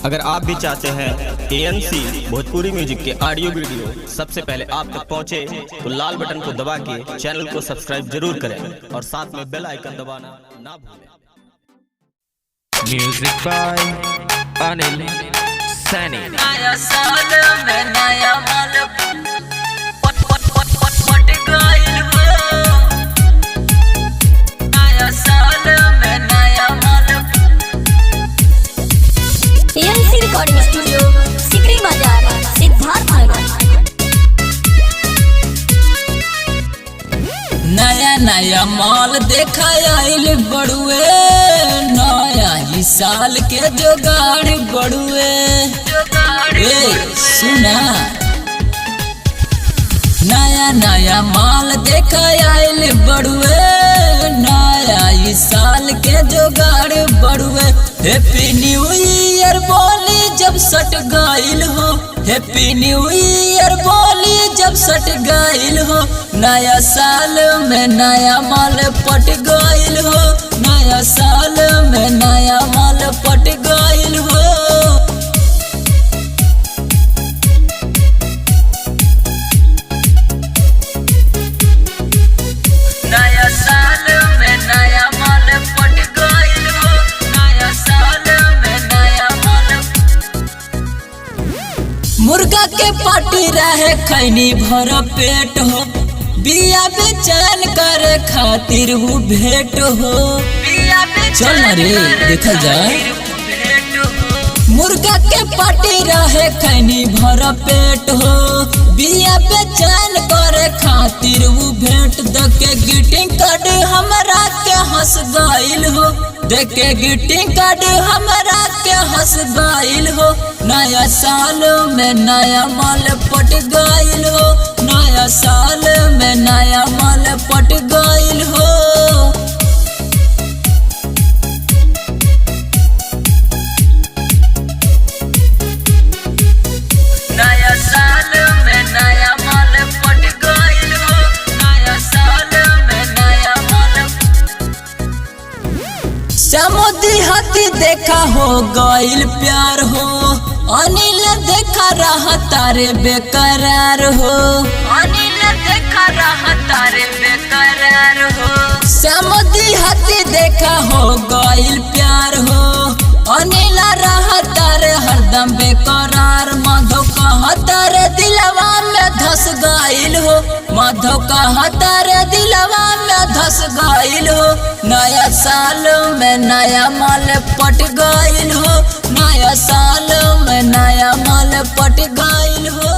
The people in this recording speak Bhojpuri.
अगर आप भी चाहते हैं ANC भोजपुरी म्यूजिक के ऑडियो वीडियो सबसे पहले आप तक पहुंचे तो लाल बटन को दबा के चैनल को सब्सक्राइब जरूर करें और साथ में बेल आइकन दबाना ना भूलें। Music by Anil Saini. नया साल में नया माल पट गइल हो। नया साल में नया माल। ANC रिकॉर्डिंग स्टूडियो सिकरी बाजार सिद्धार्थ नगर। नया नया माल देखा आइल बड़ुए, नया ही साल के जोगाड़ बड़ुए। सुना नया नया माल देखा आइल बड़ुए, नया ही साल के जोगाड़ बड़ुए। हैप्पी न्यू ईयर बोली जब सट गइल हो, हैप्पी न्यू ईयर बोली जब सट गइल हो। नया साल में नया माल पट गइल हो, नया साल में नया माल पट गइल हो। नया साल में नया माल पट गइल हो, नया साल में नया माल। मुर्गा के पार्टी रहे खैनी भर पेट हो, बिया बेचैन करे खातिर वो भेंट हो। चल ना रे देखा जाए। मुर्गा के पार्टी रहे खैनी भर पेट हो, बिया बेचैन करे खातिर वो भेंट। देखे ग्रीटिंग कार्ड हमरा के हंस गइल हो, देखे ग्रीटिंग कार्ड हमरा के हंस गइल हो। नया साल में नया माल पट गइल हो, नया साल में नया माल पट गइल हो। नया साल में नया माल पट गइल हो, नया साल में नया माल। समुद्री हाथी देखा हो गइल प्यार हो, अनिल देखा रहा तारे बेकरार हो। अनिल देखा रहा तारे बेकरार हो। समुद्री हाथी देखा हो गइल प्यार हो, अनिल रहा तारे हरदम बेकरार। माधव कहा तारे दिलवा में धस गइल हो, माधव कहा तारे दिलवा में धस गइल हो। नया साल में नया माल पट गइल हो, नया साल में नया माल पट गइल हो।